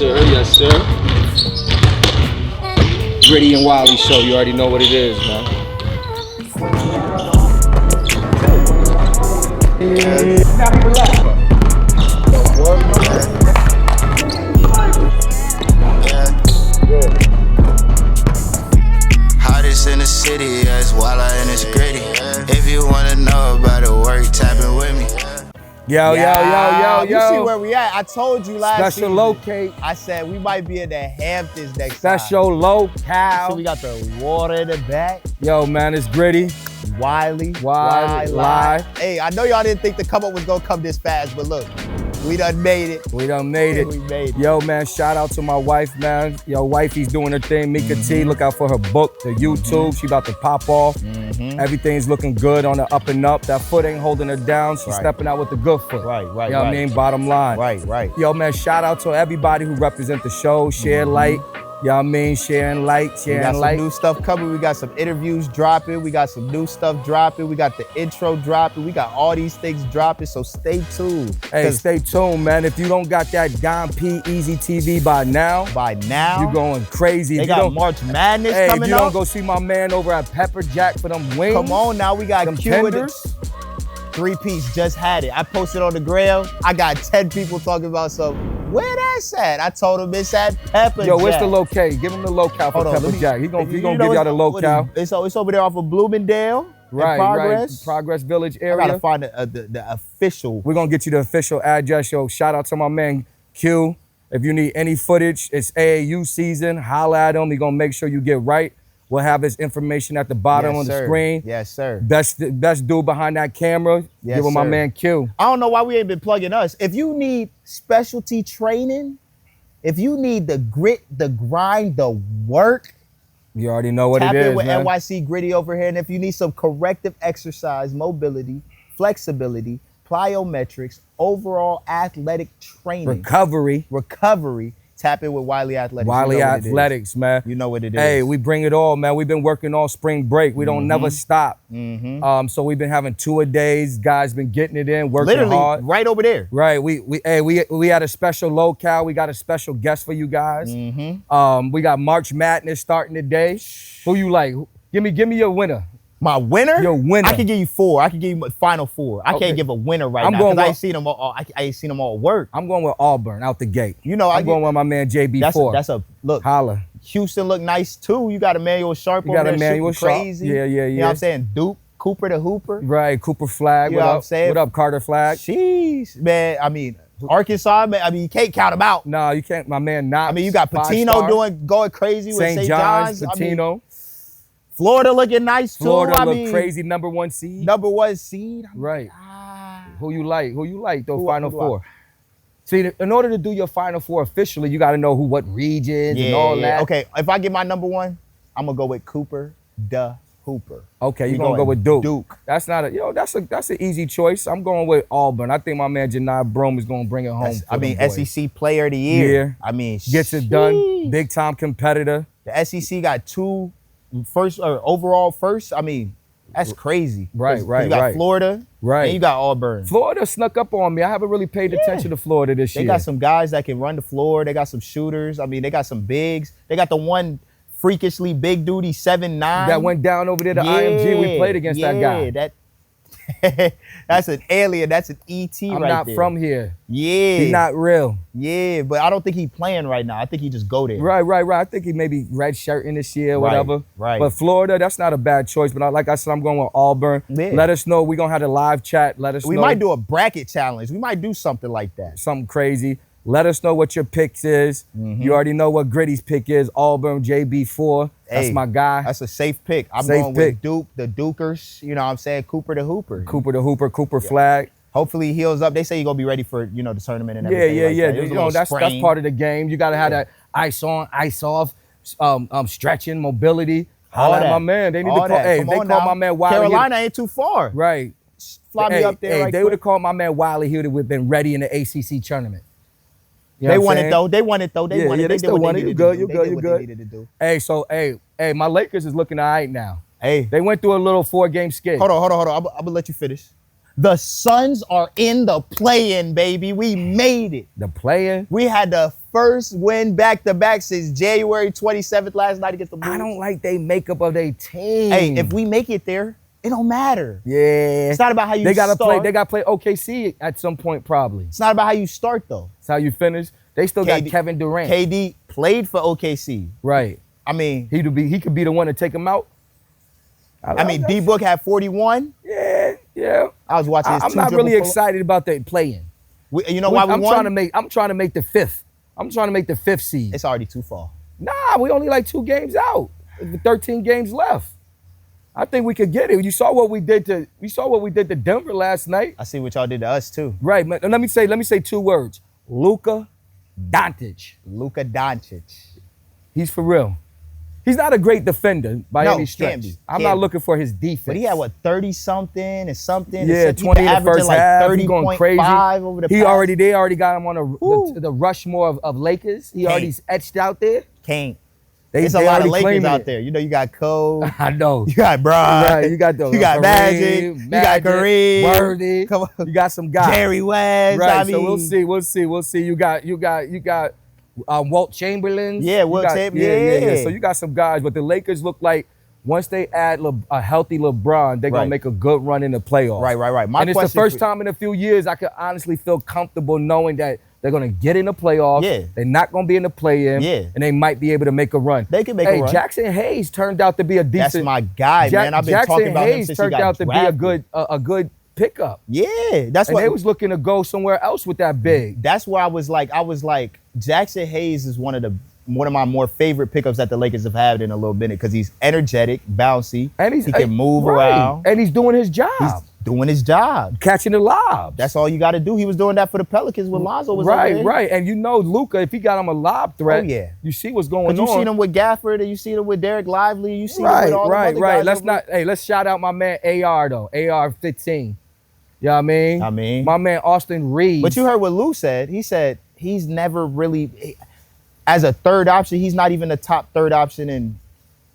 sir. Yes, sir. Gritty and Wylie show. You already know what it is, man. Hottest in the city, yes, Wylie and it's gritty. If you wanna know about the work, tap in with me. Yo. You see where we at? I told you last Special season. locate. I said we might be in the Hamptons next Special time. locale. So we got the water in the back. Yo, man, it's Gritty. Wylie. Wylie. Hey, I know y'all didn't think the come up was gonna come this fast, but look, we done made it. We done made it. We made it. Yo, man, shout out to my wife, man. Yo, wifey's doing her thing. Mika T, look out for her book, the YouTube. She about to pop off. Everything's looking good on the up and up. That foot ain't holding her down. She's stepping out with the good foot. Right. You know what I mean? Bottom line. Right. Yo, man, shout out to everybody who represent the show. Share, like. You know what I mean? Sharing light, We got some new stuff coming. We got some interviews dropping. We got some new stuff dropping. We got the intro dropping. We got all these things dropping, so stay tuned. Hey, stay tuned, man. If you don't got that Don P Easy TV by now, you're going crazy. They got March Madness hey, coming if you up. don't go see my man over at Pepper Jack for them wings. Come on now, we got them Q with it. tenders. 3-piece just had it. I posted on the gram. I got 10 people talking about where that's at? I told them it's at Pepper Jack. Yo, what's the locale? Give him the locale for Pepper Jack. He gonna give y'all the locale. It's over there off of Bloomingdale. Right. Progress Village area. I gotta find the official. We're gonna get you the official address. Yo, shout out to my man Q. If you need any footage, it's AAU season. Holla at him. He gonna make sure you get right. We'll have his information at the bottom on the screen. Yes, sir. Best dude behind that camera. Yes, give him my sir. man Q. I don't know why we ain't been plugging us. If you need specialty training, if you need the grit, the grind, the work, you already know what tap it is, in with man. NYC Gritty over here. And if you need some corrective exercise, mobility, flexibility, plyometrics, overall athletic training, recovery, tap in with Wylie Athletics. Wylie Athletics, man. You know what it is. Hey, we bring it all, man. We've been working all spring break. We don't never stop. So we've been having 2-a-days. Guys been getting it in, working literally hard. right over there. Right. We had a special locale. We got a special guest for you guys. We got March Madness starting today. Who you like? Give me your winner. My winner? Your winner. I can give you 4. I can give you my final 4. I can't give a winner right now because I ain't seen them all. I ain't seen them all work. I'm going with Auburn out the gate. You know, I'm going with my man JB4. That's a look. Holla. Houston look nice too. You got Emmanuel Sharp over there shooting crazy. Yeah. You know what I'm saying? Duke, Cooper the Hooper. Right, Cooper Flag. You know what I'm saying? What up, Carter Flag? Jeez, man. I mean, Arkansas, man. I mean, you can't count them out. No, you can't. My man, not. I mean, you got Patino going crazy with St. John's. Patino. I mean, Florida looking nice too. Florida look crazy, number 1 seed. Number 1 seed. Right. Who you like? Though? Final 4. See, in order to do your Final 4 officially, you got to know what regions and all that. Okay, if I get my number 1, I'm gonna go with Cooper the Hooper. Okay, you're gonna go with Duke. That's not that's an easy choice. I'm going with Auburn. I think my man Janai Brome is gonna bring it home. SEC Player of the Year. I mean, gets it done. Big time competitor. The SEC got 2 overall first. I mean, that's crazy. Right. You got Florida. Right. And you got Auburn. Florida snuck up on me. I haven't really paid attention to Florida this year. They got some guys that can run the floor. They got some shooters. I mean, they got some bigs. They got the one freakishly big dude, 7'9". That went down over there to IMG. We played against that guy. That's an alien. That's an ET right there. I'm not from here. Yeah. He's not real. Yeah, but I don't think he's playing right now. I think he just go there. Right. I think he may be red shirting this year or whatever. Right. But Florida, that's not a bad choice. But like I said, I'm going with Auburn. Yeah. Let us know. We're going to have a live chat. Let us know. We might do a bracket challenge. We might do something like that. Something crazy. Let us know what your picks is. You already know what Gritty's pick is. Auburn, JB4. That's my guy. That's a safe pick. I'm going with Duke, the Dukers. You know what I'm saying? Cooper the Hooper. Cooper Flag. Hopefully he heals up. They say he's going to be ready for, the tournament and everything. Yeah. That's part of the game. You got to have that ice on, ice off, stretching, mobility. All that. My man. They need to call. Hey, they call my man Wylie. Carolina ain't too far. Right. Fly me up there. Hey, they would have called my man Wylie. He would have been ready in the ACC tournament. They won it though. They won it. They still won it. You good. Hey, my Lakers is looking all right now. Hey. They went through a little 4-game skid. Hold on. I'm going to let you finish. The Suns are in the play-in, baby. We made it. The play-in? We had to first win back-to-back since January 27th last night against the Bulls. I don't like they makeup of their team. Hey, if we make it there, it don't matter. Yeah. It's not about how you They gotta start. play OKC at some point probably. It's not about how you start, though. It's how you finish. They still got Kevin Durant. KD played for OKC. Right. I mean, he could be the one to take him out. I mean, D-Book had 41. Yeah. I was watching his I'm not really excited about that playing. You know why we won? I'm trying to make the fifth. I'm trying to make the fifth seed. It's already too far. Nah, we only like 2 games out. 13 games left. I think we could get it. You saw what we did to Denver last night. I see what y'all did to us too. Right. Let me say 2 words. Luka Doncic. Luka Doncic. He's for real. He's not a great defender by any stretch. Can't be. I'm not looking for his defense. But he had what, 30-something and something? Yeah, 20 in the first like half. 30 He's going crazy. Over the They past. already got him on the Rushmore of Lakers. He already etched out there. Can't. There's a lot of Lakers out there. You know, you got Cole. I know. You got Bron. Right, you got Magic. You got Kareem. Worthy. Come on. You got some guys. Jerry West. Right. I mean, so we'll see. You got Walt Chamberlain. Yeah, Wilt Chamberlain. Yeah. So you got some guys, but the Lakers look like once they add a healthy LeBron, they're gonna make a good run in the playoffs. Right. And it's the first time in a few years I could honestly feel comfortable knowing that they're gonna get in the playoffs. Yeah. They're not gonna be in the play-in. Yeah. And they might be able to make a run. They can make a run. Hey, Jackson Hayes turned out to be a decent. That's my guy, man. I've been talking about him since he got drafted. Jackson Hayes turned out to be a good pickup. Yeah, that's and what they was looking to go somewhere else with that big. That's where I was like, Jackson Hayes is one of my more favorite pickups that the Lakers have had in a little minute because he's energetic, bouncy, and he can move around, and he's doing his job. He's doing his job, catching the lobs. That's all you got to do. He was doing that for the Pelicans when Lonzo was over there. Right. And you know, Luka, if he got him a lob threat, you see what's going on. You seen him with Gafford, and you seen him with Derek Lively, you seen him with all the other guys. Let's shout out my man AR though, AR 15. You know what I mean? My man Austin Reeves. But you heard what Lou said. He said he's never really, as a third option, he's not even the top third option in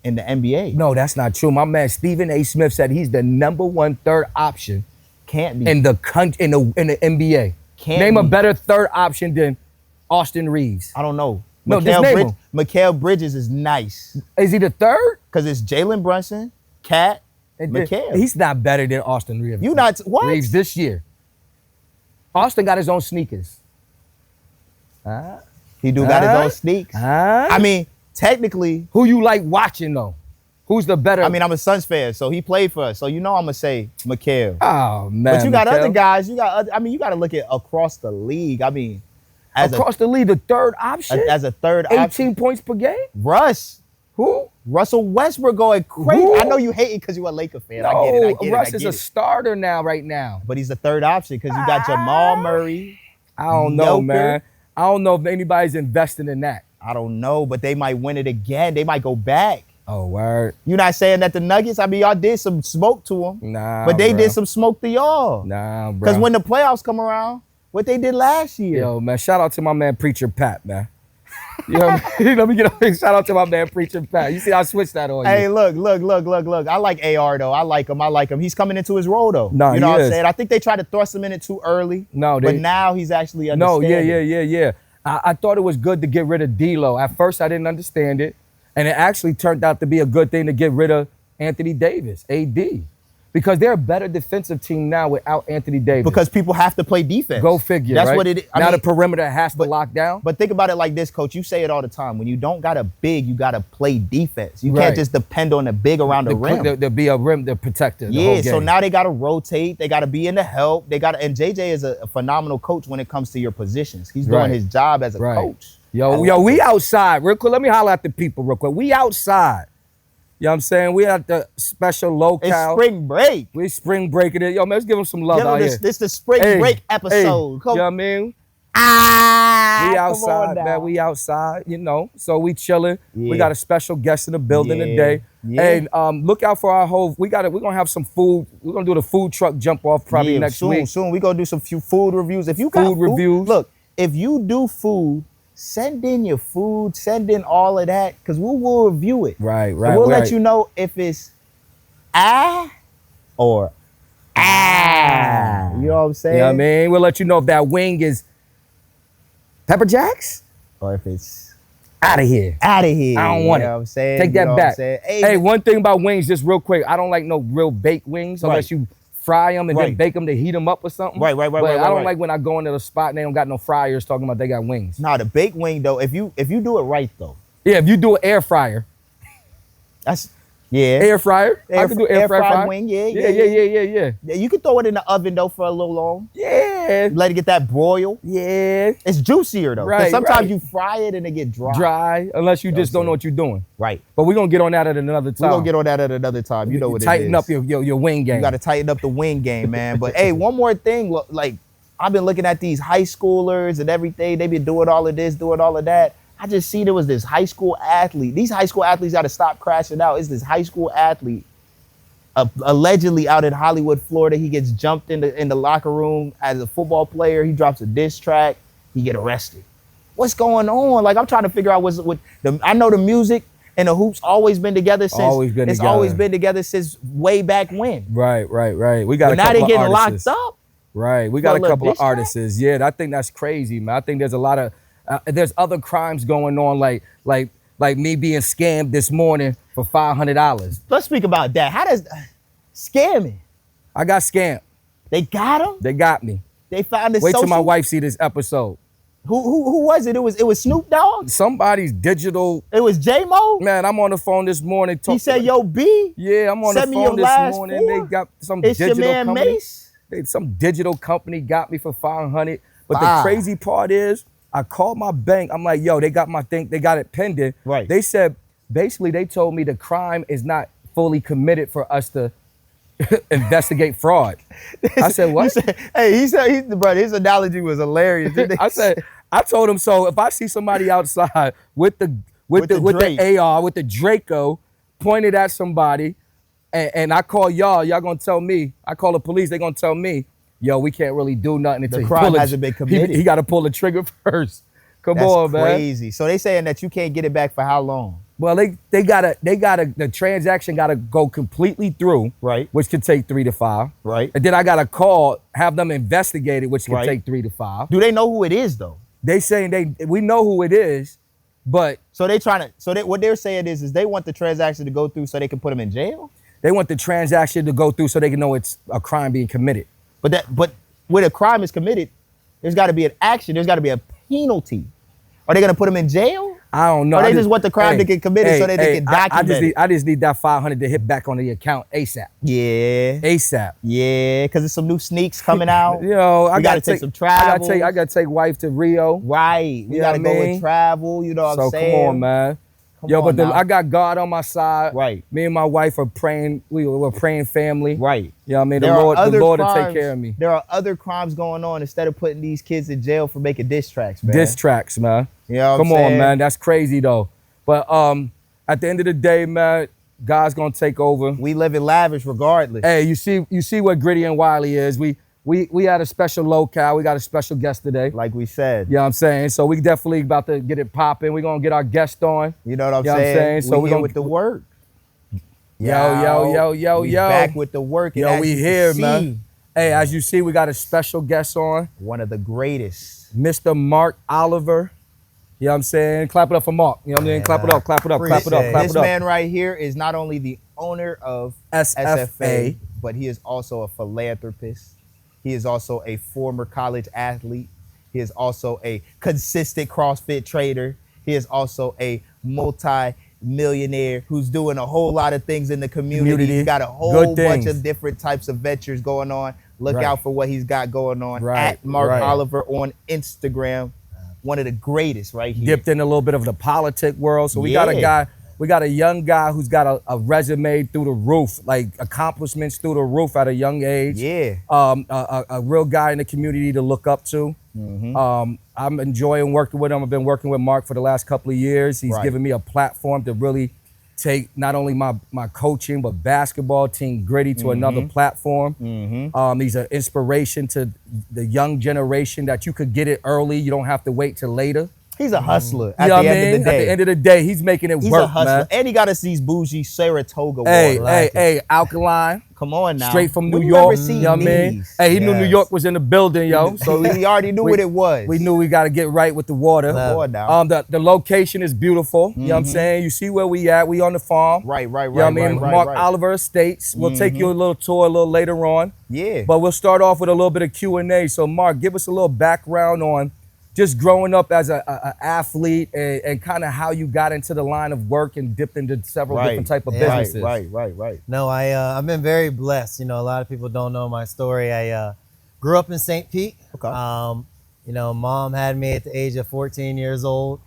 the NBA. No, that's not true. My man Stephen A. Smith said he's the #1 third option. Can't be. In the NBA. Name a better third option than Austin Reeves. I don't know. No, just name him. Mikal Bridges is nice. Is he the third? Because it's Jalen Brunson, Cat, and Mikal. He's not better than Austin Reeves. What? Reeves this year. Austin got his own sneakers. He got his own sneaks. I mean, technically. Who you like watching though? Who's the better? I mean, I'm a Suns fan, so he played for us. So you know I'm going to say Mikal. Oh, man. But you got other guys. You got to look at across the league. I mean. Across the league, the third option? As a third 18 option. 18 points per game? Russ. Who? Russell Westbrook going crazy. Who? I know you hate it because you're a Laker fan. No, I get it. Russ is a starter right now. But he's the third option because you got Jamal Murray. I don't know, man. I don't know if anybody's investing in that. I don't know, but they might win it again. They might go back. Oh, word. You're not saying that the Nuggets, I mean, y'all did some smoke to them. Nah, but they did some smoke to y'all. Nah, bro. Because when the playoffs come around, what they did last year. Yo, man, shout out to my man Preacher Pat, man. You know what I mean? Let me get a shout out to my man Preacher Pat. You see I switched that on you. Hey, look. I like AR, though. I like him. He's coming into his role, though. No, you know what I'm saying? I think they tried to thrust him in it too early. No, but now he's actually understanding. No, yeah. I thought it was good to get rid of D'Lo. At first, I didn't understand it. And it actually turned out to be a good thing to get rid of Anthony Davis, AD. Because they're a better defensive team now without Anthony Davis. Because people have to play defense. Go figure, That's right? what it is. Now the perimeter has to lock down. But think about it like this, Coach. You say it all the time. When you don't got a big, you got to play defense. You can't just depend on the big around the rim. There'll be a rim to protect it. Yeah, so now they got to rotate. They got to be in the help. And JJ is a phenomenal coach when it comes to your positions. He's doing his job as a coach. Yo, we outside. Real quick, let me holler at the people real quick. We outside. You know what I'm saying? We at the special locale. It's spring break. We spring breaking it. Yo, man, let's give them some love out here. This the spring break episode. You know what I mean? We outside, man. We outside, you know. So we chilling. Yeah. We got a special guest in the building today. Yeah. And look out for our whole, we're gonna have some food. We're gonna do the food truck jump off probably next week. Soon. We're gonna do some few food reviews. If you got food reviews. Look, if you do food, send in your food, send in all of that, because we will review it. Right. And we'll let you know if it's or You know what I'm saying? You know what I mean? We'll let you know if that wing is pepper jacks or if it's Out of here. out of here. I don't want you it. know what I'm saying? Take You that know what I'm back. saying? Hey, one thing about wings, just real quick. I don't like no real baked wings unless you fry them and then bake them to heat them up or something. Right. But I don't like when I go into the spot and they don't got no fryers talking about they got wings. Nah, the baked wing though, if you do it right though. Yeah, if you do an air fryer. That's yeah. Air fryer. I can do air fried fryer. wing. Yeah. Yeah, you can throw it in the oven though for a little long. Yeah. Let it get that broil. Yeah. It's juicier though. 'Cause Right, sometimes right. you fry it and it get dry. Dry, unless you just don't know what you're doing. Right. But we're going to get on that at another time. We're gonna get on that at another time. You know what it is. Tighten up your wing game. You gotta tighten up the wing game, man. But hey, one more thing. Look, like I've been looking at these high schoolers and everything. They been doing all of this, doing all of that. I just see there was this high school athlete. These high school athletes got to stop crashing out. It's this high school athlete, allegedly out in Hollywood, Florida. He gets jumped in the locker room as a football player. He drops a diss track. He get arrested. What's going on? Like I'm trying to figure out what's with the. I know the music and the hoops always been together since. Always been together since way back when. Right. We got But a now couple they of getting artists. locked up. Right. We got a For a couple of diss track? artists. Yeah, I think that's crazy, man. I think there's a lot of there's other crimes going on, like me being scammed this morning for $500. Let's speak about that. How does scamming? I got scammed. They got him. They got me. They found this. Wait till social. my wife see this episode. Who was it? It was Snoop Dogg. Somebody's digital. It was J-Mo. Man, I'm on the phone this morning. He said, "Yo, B." Yeah, I'm on the send me phone your this last morning. four. They got some It's digital your man company. Mace. Some digital company got me for $500. But the Wow. crazy part is, I called my bank. I'm like, yo, they got my thing. They got it pending. Right. They said, basically, they told me the crime is not fully committed for us to investigate fraud. I said, what? He said, bro, his analogy was hilarious. I told him, so if I see somebody outside with the AR, with the Draco pointed at somebody, and I call y'all gonna tell me, I call the police, they gonna tell me, yo, we can't really do nothing until The crime hasn't been committed. He gotta pull the trigger first. Come That's on, man. crazy. So they saying that you can't get it back for how long? Well, the transaction gotta go completely through, Right. which could take 3 to 5. Right. And then I gotta call, have them investigate it, which could Right. take 3 to 5. Do they know who it is though? They saying we know who it is, but So what they're saying is they want the transaction to go through so they can put them in jail. they want the transaction to go through so they can know it's a crime being committed. But when a crime is committed, there's got to be an action. There's got to be a penalty. Are they gonna put them in jail? I don't know. Or they just want the crime to get committed so that they can document it? I just need that 500 to hit back on the account ASAP. Yeah. ASAP. Yeah, because there's some new sneaks coming out. Yo, I gotta take some travel. I gotta take wife to Rio. Right. We You know gotta what I go mean? and travel. You know what So I'm saying? come on, man. Come Yo, on but now. I got God on my side. Right. Me and my wife are praying. We're praying family. Right. You know what I mean? The There are Lord other will take crimes- care of me. There are other crimes going on instead of putting these kids in jail for making diss tracks, man. Diss tracks, man. You know what Come I'm on, saying? man. That's crazy though. But at the end of the day, man, God's gonna take over. We live in lavish regardless. Hey, you see what Gritty and Wylie is. We had a special locale. We got a special guest today. Like we said. You know what I'm saying? So we definitely about to get it popping. We're gonna get our guest on. You know what I'm You know what I'm saying? saying? So we we here gonna- with the work. Yo. We back with the work. and Yo, as we you here, see, man. Hey, as you see, we got a special guest on, One of the greatest. Mr. Mark Oliver. You know what I'm saying? Clap it up for Mark. You know what I'm saying? Clap it up, clap it up, clap it up, clap This it up. man right here is not only the owner of SFA. but he is also a philanthropist. He is also a former college athlete. He is also a consistent CrossFit trader. He is also a multi-millionaire who's doing a whole lot of things in the community. He's got a whole Good bunch things. of different types of ventures going on. Look Right. out for what he's got going on Right, at Mark right. Oliver on Instagram. One of the greatest right here. Dipped in a little bit of the politic world. So we got a Yeah. guy, we got a young guy who's got a resume through the roof, like accomplishments through the roof at a young age. Yeah. A real guy in the community to look up to. I'm enjoying working with him. I've been working with Mark for the last couple of years. He's Right. given me a platform to really take not only my coaching, but basketball team Gritty to another platform. He's an inspiration to the young generation that you could get it early. You don't have to wait till later. He's a hustler You at know the what I end of mean? the day. At the end of the day, he's making it He's work, a hustler. man. And he got us these bougie Saratoga Hey, water. hey, alkaline. Come on now. Straight from New We York. never seen You know what I mean? these. Hey, he knew New Yes. York was in the building, yo. So We already knew what it was. We knew we got to get right with the water. Lord now. The location is beautiful. You know what I'm saying? You see where we at. We on the farm. Right. You know what I mean? Mark Oliver Estates. We'll take you a little tour a little later on. Yeah. But we'll start off with a little bit of Q&A. So Mark, give us a little background on just growing up as an athlete and kind of how you got into the line of work and dipped into several different type of businesses. Right. No, I've been very blessed. You know, a lot of people don't know my story. I grew up in St. Pete. Okay. You know, mom had me at the age of 14 years old,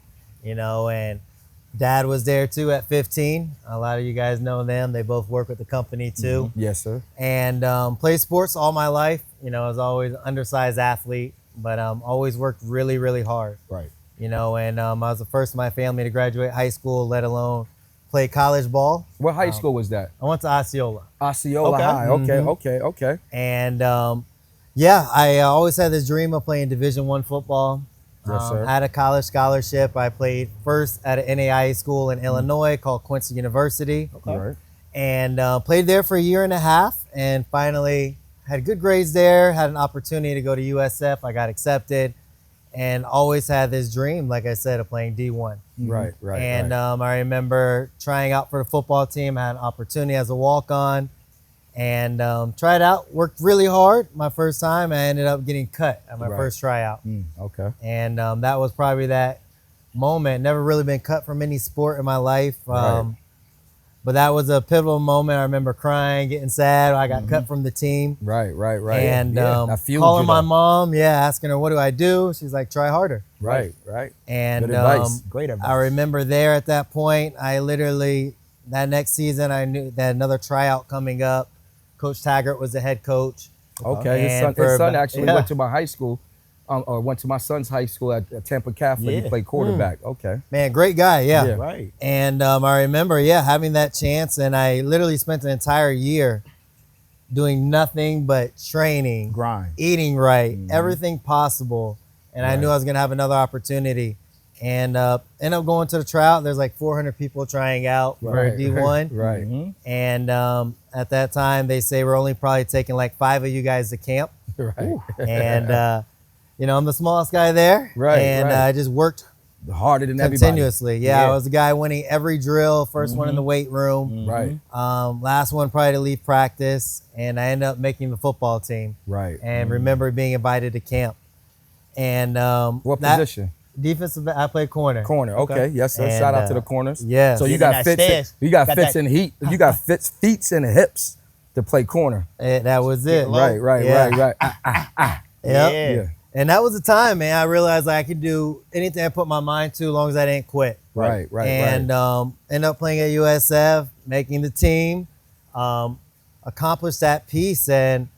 you know, and dad was there too at 15. A lot of you guys know them. They both work with the company too. Yes, sir. And played sports all my life. You know, I was always an undersized athlete, but always worked really, really hard. Right. You know, and I was the first in my family to graduate high school, let alone play college ball. What high school was that? I went to Osceola. Osceola Okay. High. Okay. And yeah, I always had this dream of playing Division I football. Yes, sir. Had a college scholarship. I played first at an NAIA school in Illinois called Quincy University. Okay. Right. And played there for a year and a half, and finally had good grades there, had an opportunity to go to USF. I got accepted, and always had this dream, like I said, of playing D1. Right. And I remember trying out for the football team. I had an opportunity as a walk-on, and tried out, worked really hard. My first time, I ended up getting cut at my first tryout. Okay. And that was probably that moment. Never really been cut from any sport in my life. But that was a pivotal moment. I remember crying, getting sad. I got cut from the team. Right. And I fueled calling you, my though. mom, asking her, what do I do? She's like, try harder. Right. And Good advice. Great advice. I remember there at that point, I literally, that next season, I knew that another tryout coming up. Coach Taggart was the head coach. Okay. His And son for- actually yeah. went to my high school, or went to my son's high school at Tampa Catholic. Yeah. He played quarterback. Okay. Man, great guy, yeah. Right. And I remember, having that chance, and I literally spent an entire year doing nothing but training, Grind. eating right, everything possible. And I knew I was going to have another opportunity. And ended up going to the tryout. There's like 400 people trying out for D1. Right. And at that time, they say we're only probably taking like 5 of you guys to camp. Right. And, you know, I'm the smallest guy there. Right, And right. I just worked Harder than everybody. continuously. Yeah, I was the guy winning every drill, first one in the weight room. Right. Last one probably to leave practice, and I ended up making the football team. Right. And remember being invited to camp. And What that- position? Defensive. I played corner. Corner. Okay. Yes, sir. And, Shout out to the corners. yeah. So you Getting got that fits. stance. You got Got fits that- and heat. You got feet and hips to play corner. That was it. low. Right. Yeah. Yep. Yep. And that was the time, man. I realized I could do anything I put my mind to, as long as I didn't quit. Right. And ended up playing at USF, making the team, accomplished that piece. And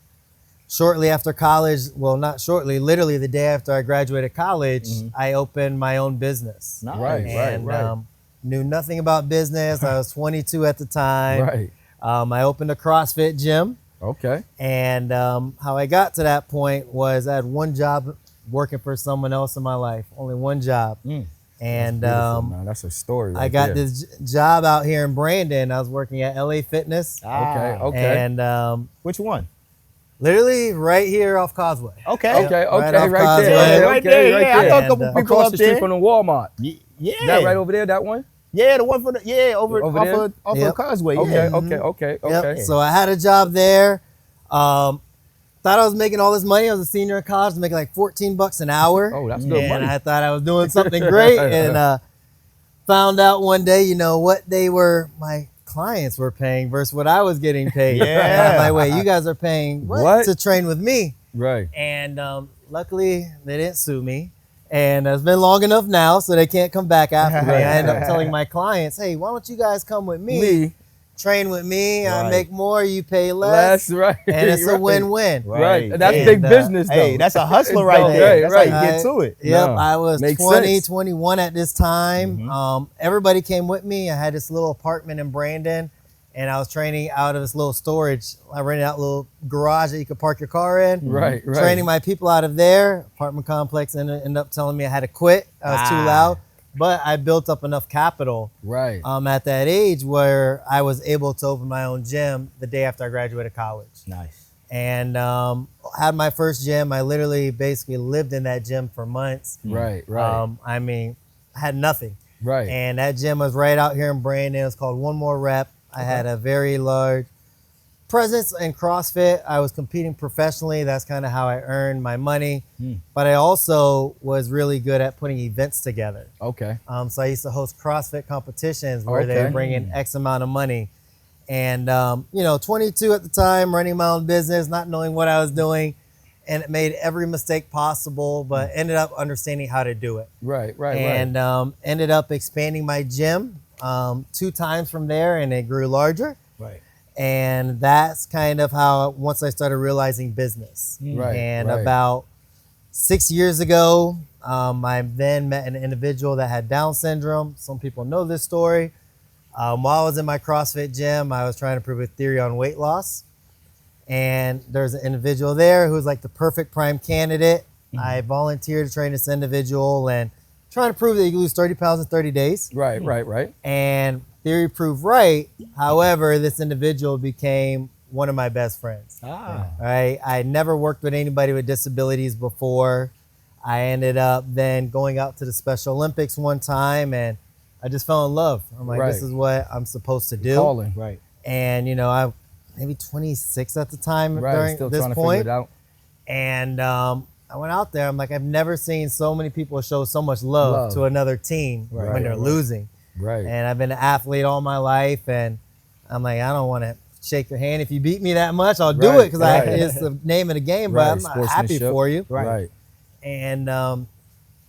shortly after college, well, not shortly, literally the day after I graduated college, I opened my own business. Nice. Right. And knew nothing about business. I was 22 at the time. Right. I opened a CrossFit gym. Okay. And how I got to that point was I had one job working for someone else in my life, only one job. And Beautiful, man. That's a story. I right got there. this job out here in Brandon. I was working at LA Fitness. Okay. And Which one? literally right here off Causeway. Okay. Okay. Right off Right Causeway. there. Right there. Right Yeah, I there. know a And, couple people Across up the street there. from the Walmart. Yeah. That right over there. That one. Yeah, the one for the over Over off there? of Yep. Causeway. Okay. Yeah. Okay. Yep. So I had a job there. Thought I was making all this money. I was a senior in college, making like $14 an hour. Oh, that's good And money. I thought I was doing something great. And found out one day, you know, what my clients were paying versus what I was getting paid. Yeah. I'm like, wait, you guys are paying What? to train with me? Right. And luckily, they didn't sue me. And it's been long enough now, so they can't come back after me. I end up telling my clients, hey, why don't you guys come with me? Train with me. I Right. make more, you pay less. That's right. And it's a Right. win-win. Right. And that's And, big business, though. Hey, that's a hustler right Right, there. That's right. how you get to it. Yep, No, I was makes 20, sense. 21 at this time. Everybody came with me. I had this little apartment in Brandon. and I was training out of this little storage. I rented out a little garage that you could park your car in. Right. Training my people out of there, apartment complex, and ended up telling me I had to quit. I was too loud. But I built up enough capital at that age where I was able to open my own gym the day after I graduated college. Nice. And had my first gym. I literally basically lived in that gym for months. Right. I mean, I had nothing. Right. And that gym was right out here in Brandon. It was called One More Rep. I had a very large presence in CrossFit. I was competing professionally. That's kind of how I earned my money. But I also was really good at putting events together. Okay. So I used to host CrossFit competitions where they would bring in X amount of money. And, 22 at the time, running my own business, not knowing what I was doing. And it made every mistake possible, but ended up understanding how to do it. Right. And ended up expanding my gym 2 times from there, and it grew larger. Right. And that's kind of how, once I started realizing business. Right. And about 6 years ago, I then met an individual that had Down syndrome. Some people know this story. While I was in my CrossFit gym, I was trying to prove a theory on weight loss. And there's an individual there who's like the perfect prime candidate. I volunteered to train this individual and trying to prove that you can lose 30 pounds in 30 days. Right. And theory proved right. However, this individual became one of my best friends. Right? I never worked with anybody with disabilities before. I ended up then going out to the Special Olympics one time, and I just fell in love. I'm like, this is what I'm supposed to do. Calling. Right. And, I maybe 26 at the time during Still this trying point. to figure it out. And I went out there. I'm like, I've never seen so many people show so much love to another team when they're losing. Right. And I've been an athlete all my life, and I'm like, I don't want to shake your hand. If you beat me that much, I'll do it because it's the name of the game. But I'm not happy for you. Right. And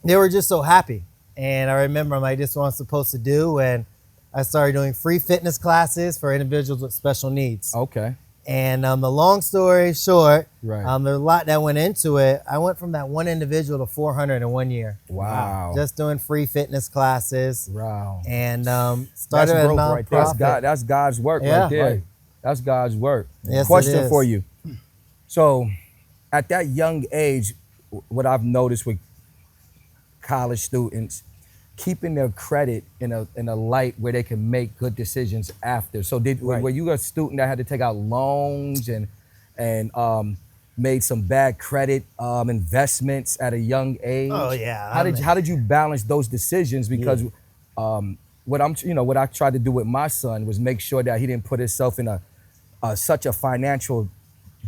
they were just so happy. And I remember I'm like, this is what I'm supposed to do. And I started doing free fitness classes for individuals with special needs. Okay. And the long story short, Right. there's a lot that went into it. I went from that one individual to 400 in 1 year. Wow. Just doing free fitness classes. Wow. And started a growth right there. nonprofit. That's God's work right there. Right. That's God's work. Yes, it Question is. for you. So at that young age, what I've noticed with college students, keeping their credit in a light where they can make good decisions after. So were you a student that had to take out loans and made some bad credit investments at a young age? Oh, yeah. How did you balance those decisions? Because what I tried to do with my son was make sure that he didn't put himself in such a financial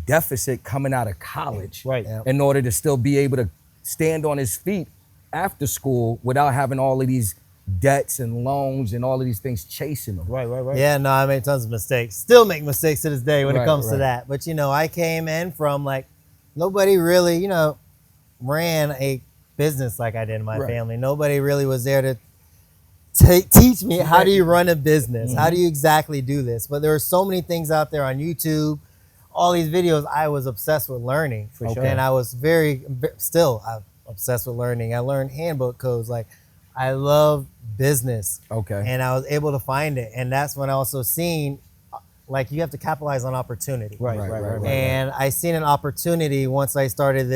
deficit coming out of college, Right. in order to still be able to stand on his feet after school without having all of these debts and loans and all of these things chasing him. Right. Yeah, no, I made tons of mistakes. Still make mistakes to this day when it comes to Right. that. But, I came in from like, nobody really, ran a business like I did in my family. Nobody really was there to teach me how do you run a business? How do you exactly do this? But there are so many things out there on YouTube, all these videos. I was obsessed with learning. For sure. And I was I'm obsessed with learning. I learned handbook codes. Like, I love business. Okay. And I was able to find it. And that's when I also seen, like, you have to capitalize on opportunity. Right. And I seen an opportunity once I started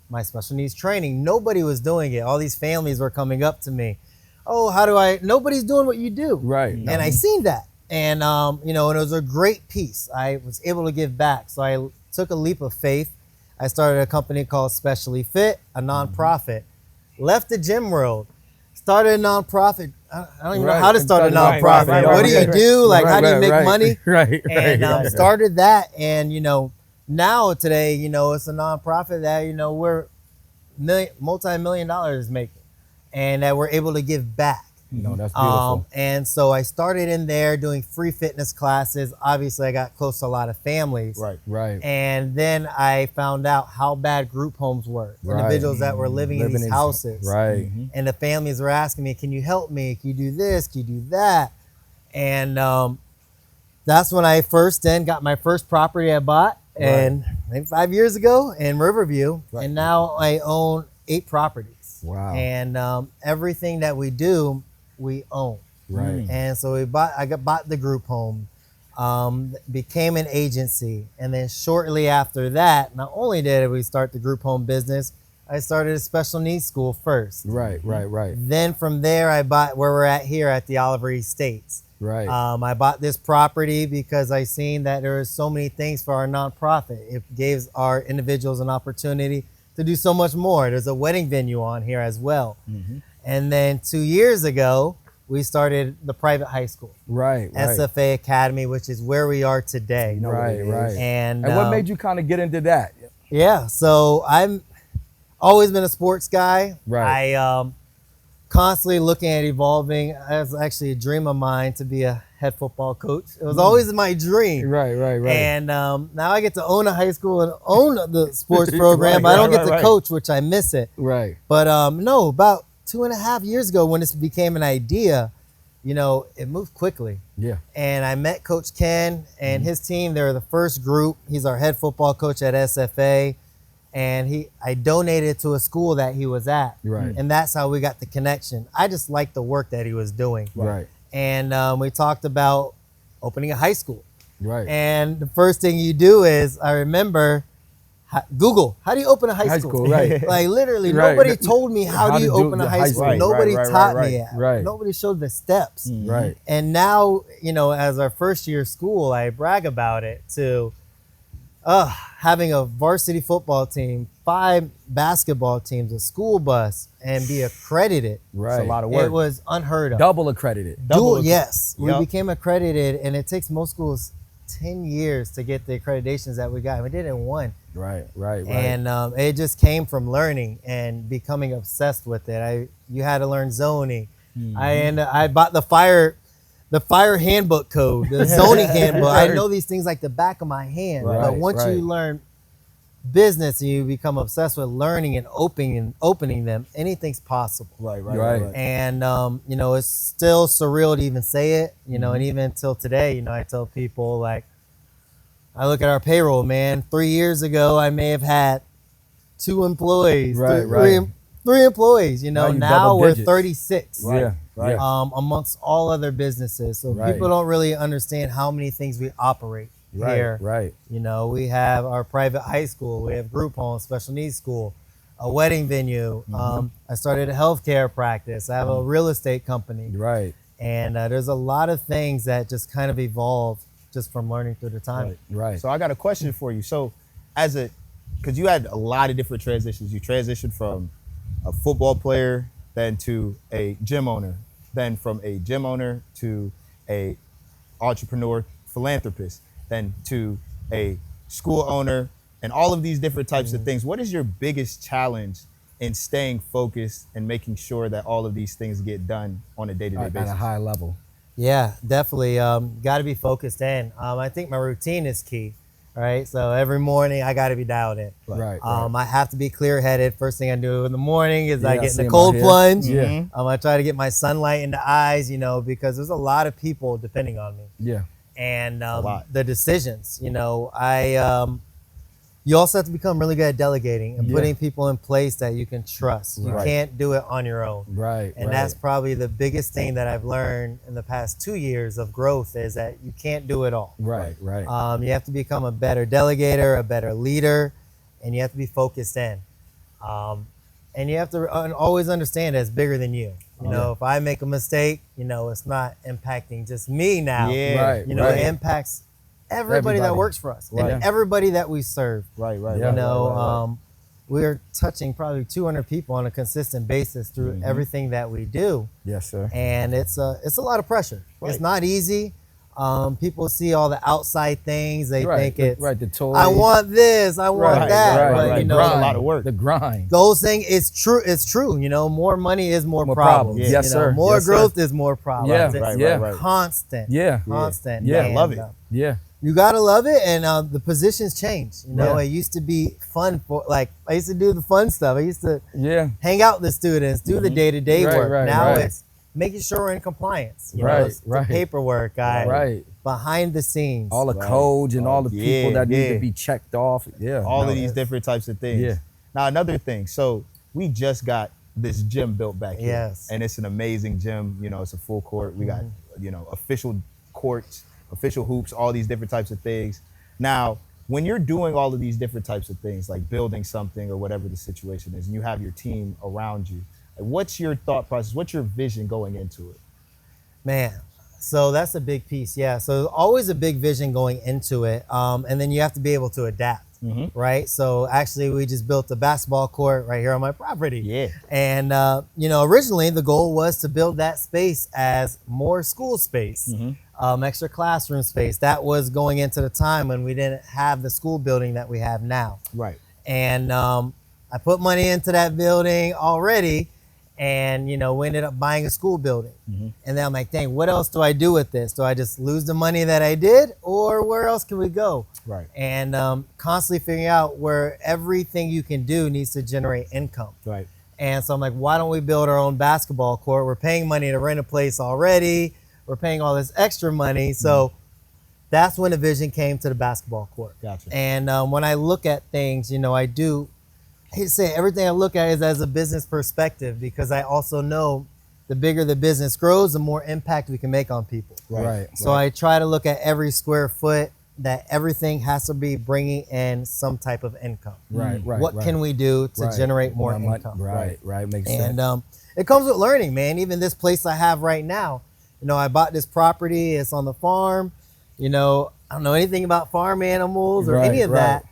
my special needs training. Nobody was doing it. All these families were coming up to me. Oh, nobody's doing what you do. Right. And I seen that. And, and it was a great piece. I was able to give back. So I took a leap of faith. I started a company called Specially Fit, a nonprofit. Left the gym world. Started a nonprofit. I don't even know how to start a nonprofit. What do you do? Like, how do you make money? Right. And started that. And, now today, it's a nonprofit that, we're multi-million dollars making. And that we're able to give back. No, that's beautiful. And so I started in there doing free fitness classes. Obviously, I got close to a lot of families. Right. And then I found out how bad group homes were. Individuals that were living in these houses. Right. And the families were asking me, can you help me? Can you do this? Can you do that? And that's when I first then got my first property I bought. And maybe 5 years ago in Riverview. Right. And now I own 8 properties. Wow. And everything that we do, we own. Right. And so I bought the group home. became an agency. And then shortly after that, not only did we start the group home business, I started a special needs school first. Right. Then from there, I bought where we're at here at the Oliver Estates. Right. I bought this property because I seen that there are so many things for our nonprofit. It gives our individuals an opportunity to do so much more. There's a wedding venue on here as well. And then 2 years ago, we started the private high school. Right. SFA Academy, which is where we are today. Right. And what made you kind of get into that? Yeah, so I'm always been a sports guy. Right. I constantly looking at evolving. It was actually a dream of mine to be a head football coach. It was always my dream. Right. And now I get to own a high school and own the sports program. I don't get to coach, which I miss it. Right. But no, about 2.5 years ago when this became an idea, you know, it moved quickly. Yeah. And I met Coach Ken and his team. They were the first group. He's our head football coach at SFA. And I donated to a school that he was at. Right. And that's how we got the connection. I just liked the work that he was doing. Right. And we talked about opening a high school. Right. And the first thing you do is, I remember, Google, how do you open a high school? Right. Like literally, Right. nobody told me how do you open a high school. Right, Nobody taught me it. Right. Nobody showed the steps. Right. And now, you know, as our first year school, I brag about it to having a varsity football team, 5 basketball teams, a school bus, and be accredited. Right. It's a lot of work. It was unheard of. Double accredited. Yes. Yep. We became accredited, and it takes most schools 10 years to get the accreditations that we got. We did it in 1. Right. And it just came from learning and becoming obsessed with it. You had to learn zoning. I bought the fire handbook code, the zoning handbook. I know these things like the back of my hand. But once you learn business and you become obsessed with learning and opening them, anything's possible. Right. And you know, it's still surreal to even say it, you know, and even till today, you know, I tell people, like, I look at our payroll, man. 3 years ago, I may have had 2 employees, three employees, you know, now we're 36. Amongst all other businesses. So people don't really understand how many things we operate here. Right. You know, we have our private high school, we have group home, special needs school, a wedding venue. I started a healthcare practice. I have a real estate company. Right. And there's a lot of things that just kind of evolved just from learning through the time. Right. So I got a question for you. So because you had a lot of different transitions. You transitioned from a football player, then to a gym owner, then from a gym owner to a entrepreneur, philanthropist, then to a school owner, and all of these different types of things. What is your biggest challenge in staying focused and making sure that all of these things get done on a day-to-day basis? At a high level. Yeah, definitely. Got to be focused in. I think my routine is key. Right, so every morning I got to be dialed in. Right. I have to be clear-headed. First thing I do in the morning is I get in the cold plunge. Yeah. I try to get my sunlight in the eyes, you know, because there's a lot of people depending on me. Yeah. And the decisions, you know, you also have to become really good at delegating and putting people in place that you can trust. You can't do it on your own. Right. And that's probably the biggest thing that I've learned in the past 2 years of growth is that you can't do it all. Right. You have to become a better delegator, a better leader, and you have to be focused in. And you have to always understand that it's bigger than you. You know, if I make a mistake, you know, it's not impacting just me now. Right. You know, it impacts everybody that works for us and everybody that we serve. Right. You know, we're touching probably 200 people on a consistent basis through everything that we do. Yes, sir. And it's a lot of pressure. It's not easy. People see all the outside things. They think it's the toys. I want this, I want that. But you know, it's a lot of work. The grind. Those things, it's true. You know, more money is more problems. Yes, you know, sir. More Yes, growth sir. is more problems. Yeah, It's constant. Constant. Yeah. And, love it. You gotta love it, and the positions change. You know, it used to be fun I used to do the fun stuff. I used to hang out with the students, do the day-to-day work. Now it's making sure we're in compliance. You know, it's the paperwork, behind the scenes. All the codes and all the people that need to be checked off. All of these different types of things. Yeah. Now, another thing. So we just got this gym built back here. Yes. And it's an amazing gym. You know, it's a full court. We got, you know, official courts. official hoops, all these different types of things. Now, when you're doing all of these different types of things, like building something or whatever the situation is, and you have your team around you, like, what's your thought process? What's your vision going into it? Man, so that's a big piece. Yeah. So there's always a big vision going into it. And then you have to be able to adapt. Right. So actually, we just built a basketball court right here on my property. Yeah. And, originally the goal was to build that space as more school space, extra classroom space. That was going into the time when we didn't have the school building that we have now. Right. And I put money into that building already. And, we ended up buying a school building. And then I'm like, dang, what else do I do with this? Do I just lose the money that I did, or where else can we go? Right. And constantly figuring out where everything you can do needs to generate income. Right. And so I'm like, why don't we build our own basketball court? We're paying money to rent a place already. We're paying all this extra money. So that's when the vision came to the basketball court. Gotcha. And when I look at things, I hate to say it, everything I look at is as a business perspective, because I also know the bigger the business grows, the more impact we can make on people. Right. So I try to look at every square foot, that everything has to be bringing in some type of income. Right. What can we do to generate more income? Right. Makes sense. And it comes with learning, man. Even this place I have right now, I bought this property. It's on the farm. I don't know anything about farm animals or any of that,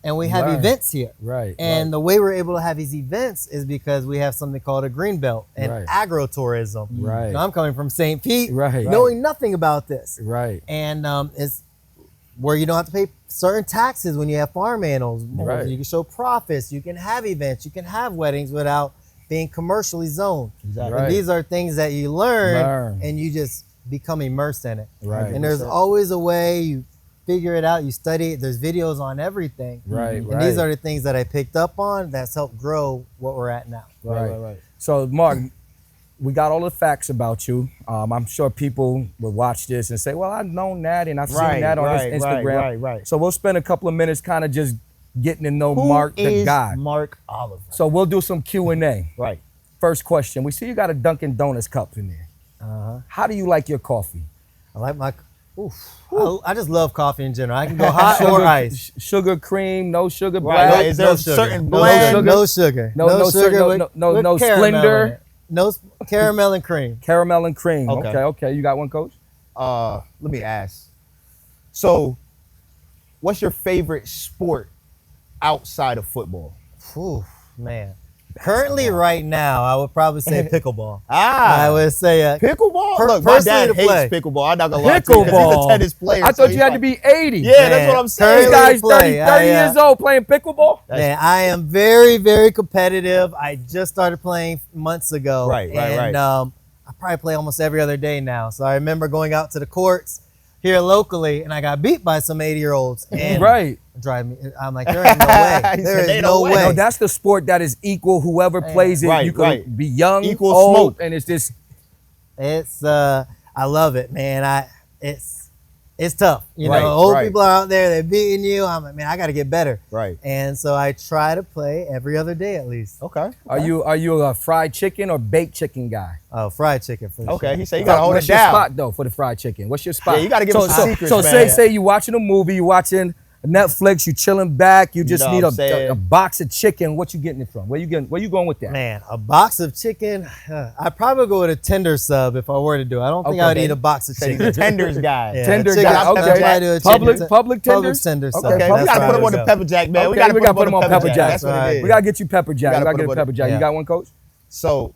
and we have events here. Right. And the way we're able to have these events is because we have something called a green belt and agro-tourism. Right. I'm coming from St. Pete, Right. knowing nothing about this. Right. And it's where you don't have to pay certain taxes when you have farm animals. Right. You can show profits. You can have events. You can have weddings without being commercially zoned. Exactly. And Right. these are things that you learn and you just become immersed in it. Right. And there's always a way. You figure it out, you study it. There's videos on everything. Right. And these are the things that I picked up on that's helped grow what we're at now. Right. So, Mark, we got all the facts about you. I'm sure people will watch this and say, well, I've known that and I've seen that on his Instagram. Right. So we'll spend a couple of minutes kind of just getting to know Who Mark the is guy. Mark Oliver. So we'll do some Q&A. Right. First question. We see you got a Dunkin' Donuts cup in there. How do you like your coffee? I like my, I just love coffee in general. I can go hot or ice. Sugar, cream, no sugar, Right. black. Is there No a sugar. certain No blend? sugar. No sugar. No sugar, no with caramel Splendor. in it. No caramel and cream. Caramel and cream. Okay. Okay. You got one, Coach? Let me ask. So, what's your favorite sport outside of football? Whew, man. Currently, right now, I would probably say pickleball. I I would say pickleball. Look, my personally dad to hates play. pickleball. I'm not gonna lie to you, 'cause he's a Pickleball. tennis player. I so thought he's you had to like- be 80. Yeah, that's Man, what I'm This saying. currently guy's 30, play. 30 years old playing pickleball? Man, I am very, very competitive. I just started playing months ago. Right. And I probably play almost every other day now. So I remember going out to the courts here locally, and I got beat by some 80-year-olds. And Right. drive me. I'm like, there is no way. He There said, is "Ain't no no way." way. No, that's the sport that is equal. Whoever plays it, Right, you can right. be young, Equal old, smoke. and it's just It's I love it, man. It's tough. Right, Old right. people are out there, they're beating you. I'm like, man, I gotta get better. Right. And so I try to play every other day at least. Okay. Are you a fried chicken or baked chicken guy? Oh, fried chicken for sure. Okay. He said you gotta hold it What's your down. spot though for the fried chicken? What's your spot? Yeah, you gotta give us some secrets, So man. say you watching a movie, you watching Netflix, you chilling back, you just know need what I'm saying? a box of chicken. What you getting it from? Where you going with that? Man, a box of chicken. I'd probably go with a tender sub if I were to do it. I don't think Okay. I would eat a box of Said he's chicken. a tenders guy. Yeah, Tender chicken, guy, I'd okay. try to do a Public chicken- tenders? Public tender sub. Okay, That's we gotta where put him I on the go. pepper jack, man. Okay, We gotta put him on the pepper jack. That's what Right. it is. We gotta get you pepper jack. We We gotta gotta get put a him on pepper the- jack. yeah. You got one, Coach? So,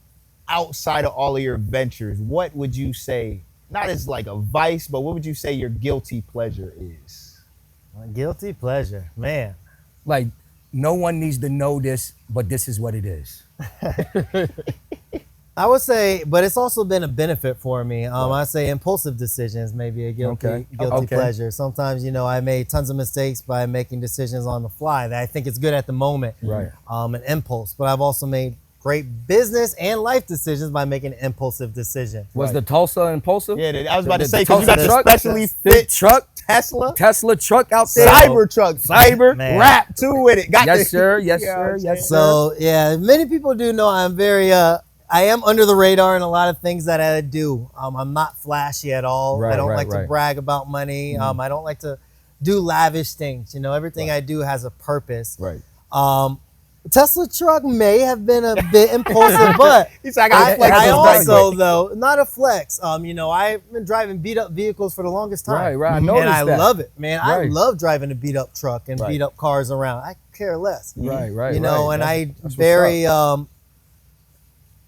outside of all of your ventures, what would you say, not as like a vice, but what would you say your guilty pleasure is? My guilty pleasure, man. Like, no one needs to know this, but this is what it is. I would say, but it's also been a benefit for me. I say impulsive decisions may be a guilty Okay. pleasure. Sometimes, I made tons of mistakes by making decisions on the fly that I think it's good at the moment. Right. An impulse, but I've also made great business and life decisions by making an impulsive decision. Was the Tulsa impulsive? Yeah, I was about to The say, because you got Tulsa the truck? specially The fit truck, Tesla truck out there. cyber truck, Cyber. Man. wrap too with it. Got Yes, the- sir. Yes, You know what sir. I'm Yes, saying? sir. So yeah, many people do know I'm very I am under the radar in a lot of things that I do. I'm not flashy at all. Right, I don't right, like to right. brag about money. I don't like to do lavish things. You know, everything I do has a purpose. Right. Tesla truck may have been a bit impulsive, but He's like, I gotta flex I this also, back. though, not a flex. You know, I've been driving beat up vehicles for the longest time. Right, right. I And noticed I that. love it, man. I Right. love driving a beat up truck and Right. beat up cars around. I care less. Right, right. You know, right. and That's what's very up.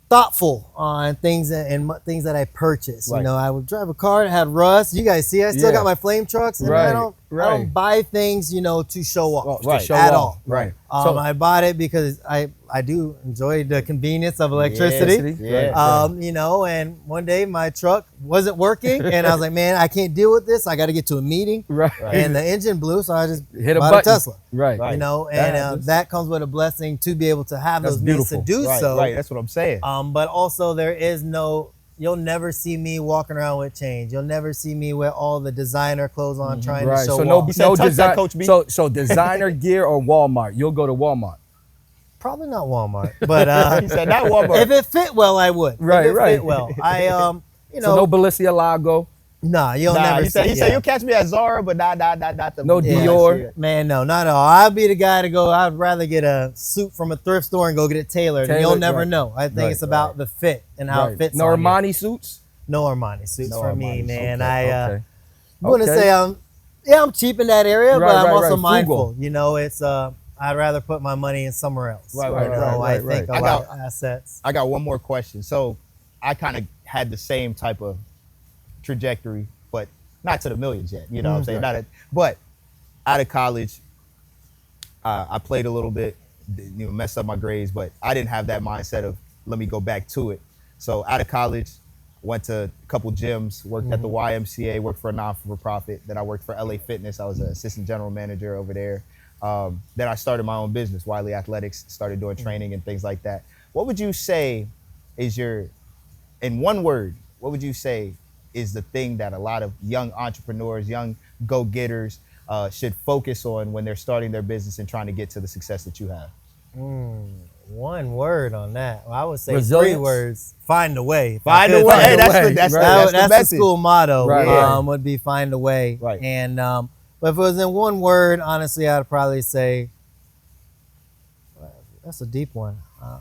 thoughtful on things and things that I purchase. Right. You know, I would drive a car that had rust. You guys see, I still Yeah. got my flame trucks. And Right, I don't right. buy things, you know, to show off To Right. show at off. all. Right. I bought it because I do enjoy the convenience of electricity. Yeah. You know, and one day my truck wasn't working, and I was like, man, I can't deal with this. I got to get to a meeting, Right. and the engine blew, so I just Hit a bought button. a Tesla. Right. Right. You know, That and happens. that comes with a blessing to be able to have That's those means to beautiful. do Right, so. right. That's what I'm saying. But also there is no. You'll never see me walking around with change. You'll never see me with all the designer clothes on trying to Right. show So no, off. He said, no "Touch that, design. Coach B." So designer gear or Walmart? You'll go to Walmart. Probably not Walmart, but He said, not Walmart. if it fit well, I would. Right, if it right. Fit well, I you So know, no Balenciaga. nah, you'll Nah, never he said, see. he said yeah. you'll catch me at Zara, but not the No Yeah. Dior. Man, no, not at all. I'd be the guy to go. I'd rather get a suit from a thrift store and go get it tailored. And you'll Tailored, never right. know. I think Right, it's about the fit and how it Right. fits. No on you. Armani suits. No Armani suits No for Armani me, suits. man. Okay, I okay. wouldn't Okay. say I'm cheap in that area, Right, but I'm right, also right. mindful. Frugal. You know, it's I'd rather put my money in somewhere else. Right, You right, know, right, I think right. about assets. I got one more question. So I kind of had the same type of trajectory, but not to the millions yet. You know what I'm saying? But out of college, I played a little bit, you know, messed up my grades, but I didn't have that mindset of let me go back to it. So out of college, went to a couple gyms, worked at the YMCA, worked for a non-for-profit. Then I worked for LA Fitness. I was an assistant general manager over there. Then I started my own business, Wylie Athletics, started doing training and things like that. What would you say is in one word, what would you say is the thing that a lot of young entrepreneurs, young go-getters should focus on when they're starting their business and trying to get to the success that you have? One word on that. Well, I would say Resilience. 3 words. Find a way. If I Find a could way. find Hey, a that's way. the that's Right. the That's the message. school motto. Right. Would be find a way. Right. And but if it was in one word, honestly, I'd probably say that's a deep one. I'd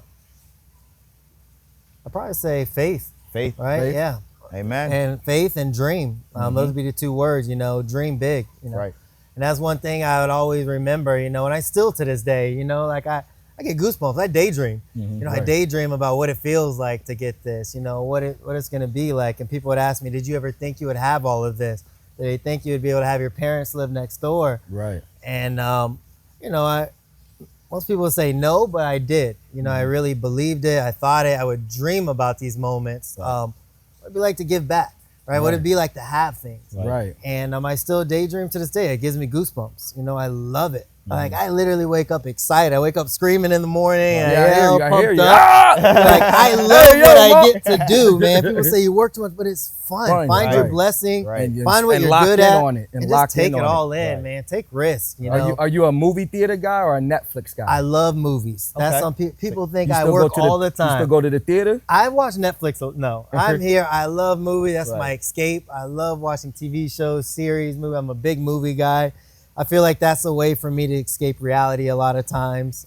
probably say faith. Faith. Right? Faith. Yeah. Amen. And faith and dream. Those would be the 2 words. You know, dream big. You know. Right. And that's one thing I would always remember. You know, and I still to this day. You know, like I get goosebumps. I daydream. You know, I right. daydream about what it feels like to get this. You know, what it's going to be like. And people would ask me, "Did you ever think you would have all of this? Did they think you would be able to have your parents live next door?" Right. And you know, most people would say no, but I did. You know, I really believed it. I thought it. I would dream about these moments. What it'd be like to give back, right? What it'd be like to have things. Right. And I still daydream to this day. It gives me goosebumps. You know, I love it. Like I literally wake up excited. I wake up screaming in the morning. Yeah, I hear you. I hear you. Up. Ah! Like I love what I get to do, man. People say you work too much, but it's fun. Fun, Find your right. blessing. Right. Find what And you're lock good in at, on it, and and lock just take in it on all it. in, Right. man. Take risks. You know. Are you a movie theater guy or a Netflix guy? I love movies. That's Okay. some people think You I still work go to all the You still time. go to the theater? I watch Netflix. No, I'm here. I love movies. That's Right. my escape. I love watching TV shows, series, movie. I'm a big movie guy. I feel like that's a way for me to escape reality a lot of times.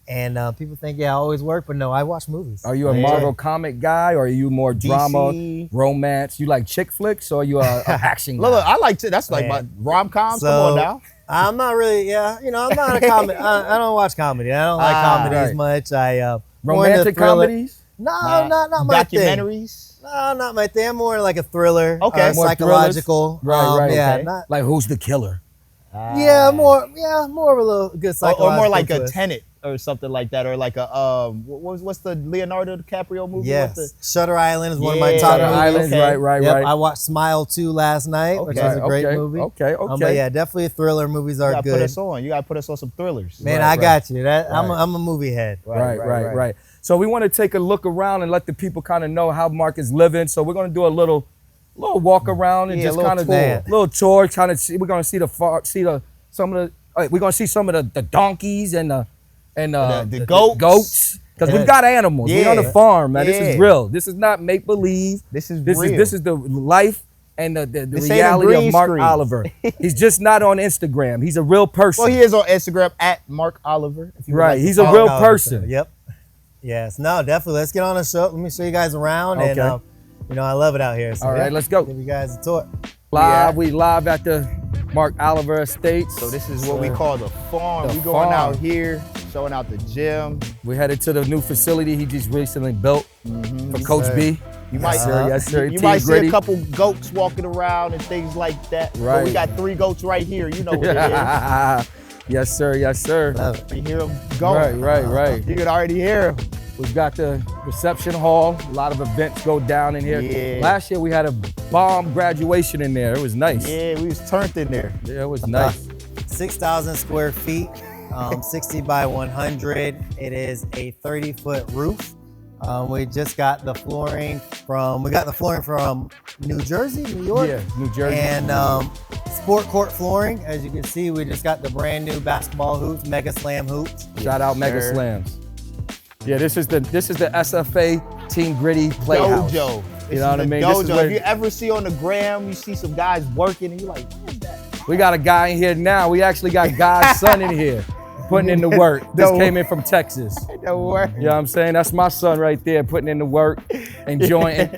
And people think, yeah, I always work, but no, I watch movies. Are you a Marvel comic guy or are you more drama, DC. romance? You like chick flicks or are you a action guy? Look, I like to. That's like my Man. rom-coms. Come So- on now. I'm not really, I'm not a comedy. I don't watch comedy. I don't like comedies right. much. I Romantic comedies? No, Nah. not my thing. Documentaries. No, not my thing. I'm more like a thriller. Okay. More psychological. thrillers? Right, Yeah, okay. not. Like who's the killer? More of a little good Or psychological more like a twist. Tenet or something like that, or like a what's the Leonardo DiCaprio movie? Yes, What's the- Shutter Island is one of my Yeah. top Shutter movies. Island, okay. right. Yep, I watched Smile 2 last night, which Okay, was a great okay, movie. okay. But yeah, definitely thriller movies You are gotta put good. us on. You gotta put us on some thrillers. Man, Right, I got you. I'm Right. a movie head. Right. So we want to take a look around and let the people kind of know how Mark is living. So we're going to do a little walk around and Yeah, a just little kind of tour. little tour. Kind of see. We're going to see some of the. We're going to see some of the donkeys and And the goats. Because we got animals. We on the farm, man. This is Yeah. real. This is not make believe. This is This real. is the life and the This ain't a reality of green Mark screen. Oliver. He's just not on Instagram. He's a real person. Well, he is on Instagram at Mark Oliver. If you would Right. like to He's a follow real him. person. Yep. Yes. No, definitely. Let's get on the show. Let me show you guys around. Okay. And, you know, I love it out here. So, All right, let's go. Give you guys a tour. Live. We live at the Mark Oliver Estates. So this is what we call the farm. The We going out farm. here, showing out the gym. We headed to the new facility he just recently built for Coach sir. B. You might, Yes, sir. you Team might see Gritty. a couple goats walking around and things like that. But Right. we got 3 goats right here. You know what it is. Yes, sir. Yes, sir. Love it. You hear them going. Right. You can already hear them. We've got the reception hall. A lot of events go down in here. Yeah. Last year we had a bomb graduation in there. It was nice. Yeah, we was turned in there. Yeah, it was nice. 6,000 square feet, 60 by 100. It is a 30-foot roof. We just got the flooring from New Jersey, New York. Yeah, New Jersey. And sport court flooring. As you can see, we just got the brand new basketball hoops, Mega Slam hoops. Shout out Mega sir. Slams. Yeah, this is the SFA Team Gritty Playhouse. Dojo. You know what I mean? Dojo. This is where- If you ever see on the gram, you see some guys working and you're like, what is that? We got a guy in here now. We actually got God's son in here putting in the work. This No. came in from Texas. Don't worry. You know what I'm saying? That's my son right there putting in the work, enjoying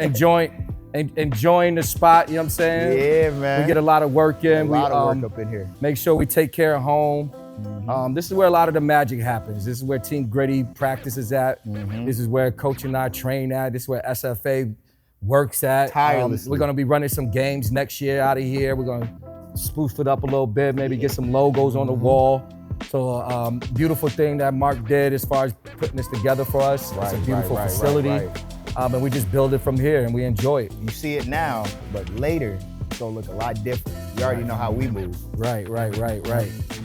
the spot. You know what I'm saying? Yeah, man. We get a lot of work in. a lot of we work up in here. make sure we take care of home. This is where a lot of the magic happens. This is where Team Gritty practices at. This is where Coach and I train at. This is where SFA works at. Tirelessly. We're gonna be running some games next year out of here. We're gonna spoof it up a little bit, maybe get some logos on the wall. So beautiful thing that Mark did as far as putting this together for us. It's a beautiful facility. And we just build it from here and we enjoy it. You see it now, but later it's gonna look a lot different. You already know how we move. Right.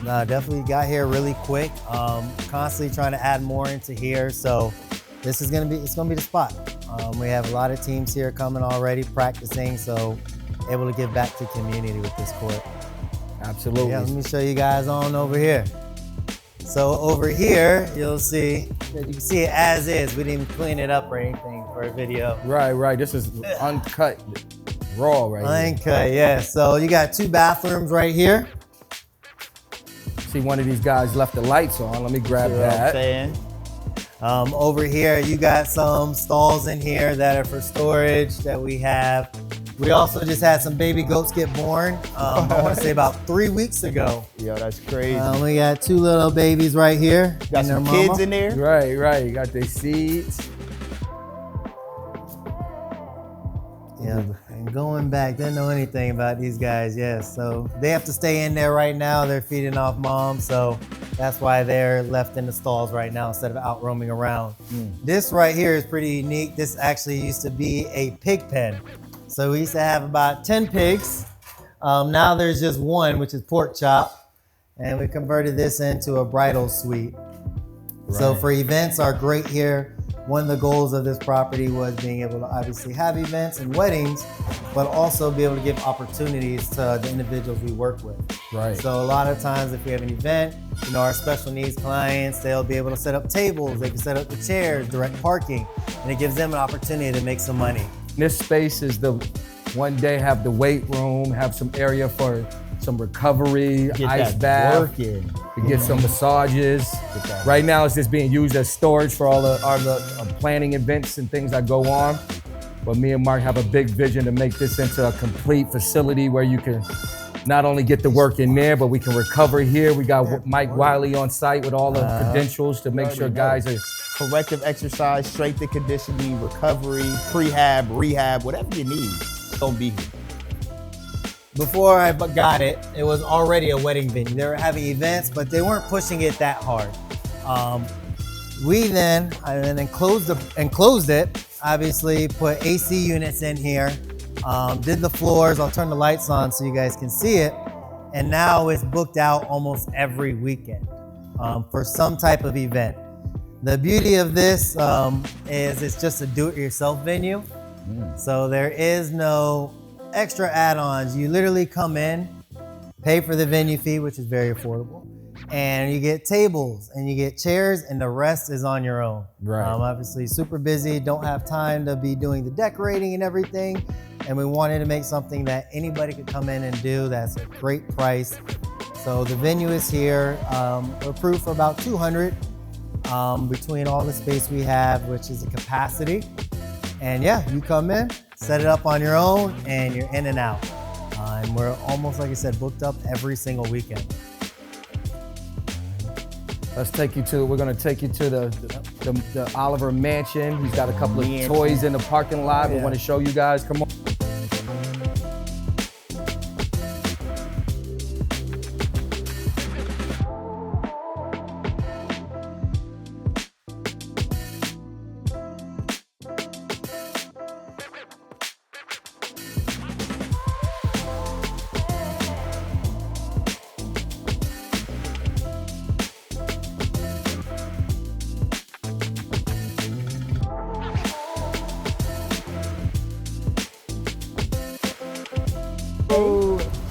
No, definitely got here really quick. Constantly trying to add more into here. So this is gonna be the spot. We have a lot of teams here coming already practicing. So able to give back to community with this court. Absolutely. Yeah, let me show you guys on over here. So over here, you'll see that you can see it as is. We didn't even clean it up or anything for a video. Right. This is uncut, raw right here. Uncut, yeah. So you got 2 bathrooms right here. See, one of these guys left the lights on. Let me grab You know what I'm that. saying? Over here, you got some stalls in here that are for storage that we have. We also just had some baby goats get born. I want to say about 3 weeks ago. Yo, that's crazy. We got 2 little babies right here. Got and their some kids mama. in there. Right. You got the seeds. Yeah, and going back, didn't know anything about these guys, yes. So they have to stay in there right now. They're feeding off mom, so that's why they're left in the stalls right now instead of out roaming around. This right here is pretty unique. This actually used to be a pig pen. So we used to have about 10 pigs. Now there's just 1, which is pork chop. And we converted this into a bridal suite. So for events are great here. One of the goals of this property was being able to obviously have events and weddings, but also be able to give opportunities to the individuals we work with. Right. So a lot of times if we have an event, you know, our special needs clients, they'll be able to set up tables, they can set up the chairs, direct parking, and it gives them an opportunity to make some money. This space is the one day have the weight room, have some area for some recovery, Get ice that bath, work in. to get some massages. that Right now it's just being used as storage for all the planning events and things that go on. But me and Mark have a big vision to make this into a complete facility where you can not only get the work in there, but we can recover here. We got Mike Wylie on site with all the credentials to make sure guys are Corrective exercise, strength and conditioning, recovery, prehab, rehab, whatever you need, it's gonna be here. Before I got it, it was already a wedding venue. They were having events, but they weren't pushing it that hard. We then enclosed it, obviously put AC units in here, did the floors. I'll turn the lights on so you guys can see it. And now it's booked out almost every weekend for some type of event. The beauty of this is it's just a do-it-yourself venue. So there is no extra add-ons. You literally come in, pay for the venue fee, which is very affordable, and you get tables and you get chairs, and the rest is on your own. Right. Obviously super busy, don't have time to be doing the decorating and everything, and we wanted to make something that anybody could come in and do that's a great price. So the venue is here. We're approved for about 200 between all the space we have, which is a capacity. And yeah, you come in, set it up on your own, and you're in and out. And we're almost, like I said, booked up every single weekend. We're gonna take you to the Oliver Mansion. He's got a couple of toys in the parking lot. We want to show you guys. Come on.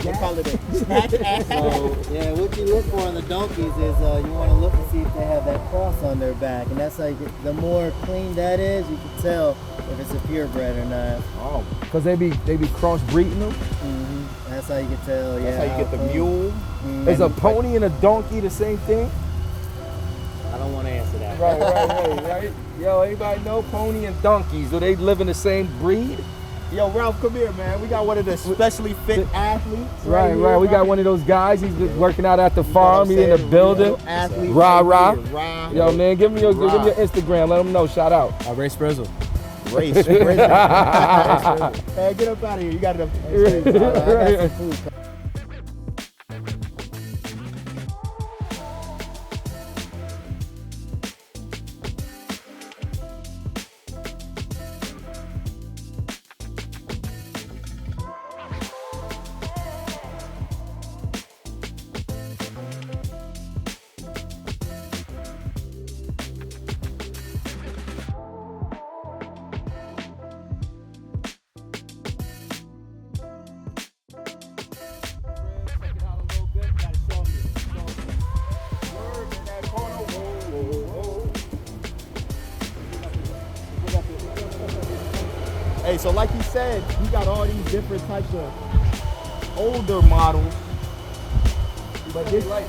They call it a snack ass. So yeah, what you look for on the donkeys is you want to look and see if they have that cross on their back, and that's how you get. The more clean that is, you can tell if it's a purebred or not. Oh, because they be crossbreeding them. Mm-hmm. That's how you can tell. Yeah, That's how you get the mule. Mm-hmm. Is a pony and a donkey the same thing? I don't want to answer that. Right. Yo, anybody know pony and donkeys? Do they live in the same breed? Yo, Ralph, come here, man. We got one of the specially fit athletes. Right. We got one of those guys. He's been working out at the farm. He's in the building. Athlete. Rah. Rah. Yo, man, give me your Instagram. Let them know. Shout out. Ray Sprizzle. Race. Hey, get up out of here. You got enough. I got some food. Hey, so like you said, you got all these different types of older models. But you like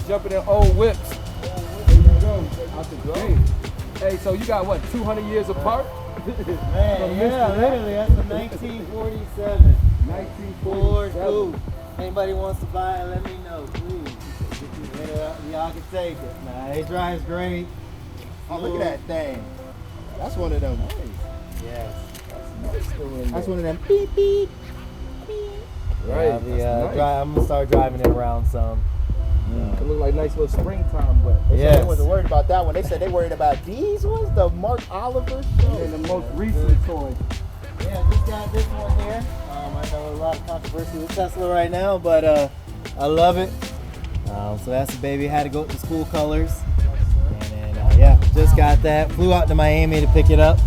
jumping in old whips. There you go. Out the gate. Hey, so you got what, 200 years apart? Man, yeah, literally, that's a 1947. 1947. Anybody wants to buy it, let me know, please. Y'all can take it. Nah, it drives great. Oh, look at that thing. That's one of them. Yes. That's one of them beep beep. Right. I'm gonna start driving it around some. It look like nice little springtime, but They wasn't worried about that one. They said they worried about these ones, the Mark Oliver show. and the most recent toy. Yeah, just got this one here. I know a lot of controversy with Tesla right now, but I love it. So that's the baby. Had to go with the school colors. And then, just got that. Flew out to Miami to pick it up.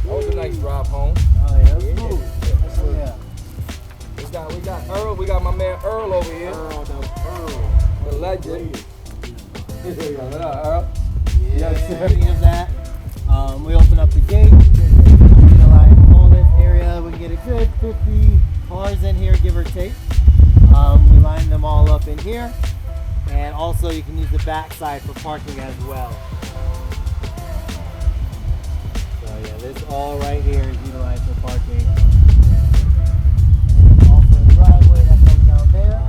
That was a nice drive home. Oh, yeah, that's smooth. We got Earl. We got my man Earl over here. The legend. What up, Earl? Speaking of that, we open up the gate. All this area, we can get a good 50 cars in here, give or take. We line them all up in here, and also you can use the backside for parking as well. So yeah, this all right here is utilized for parking. And also the driveway that comes down there.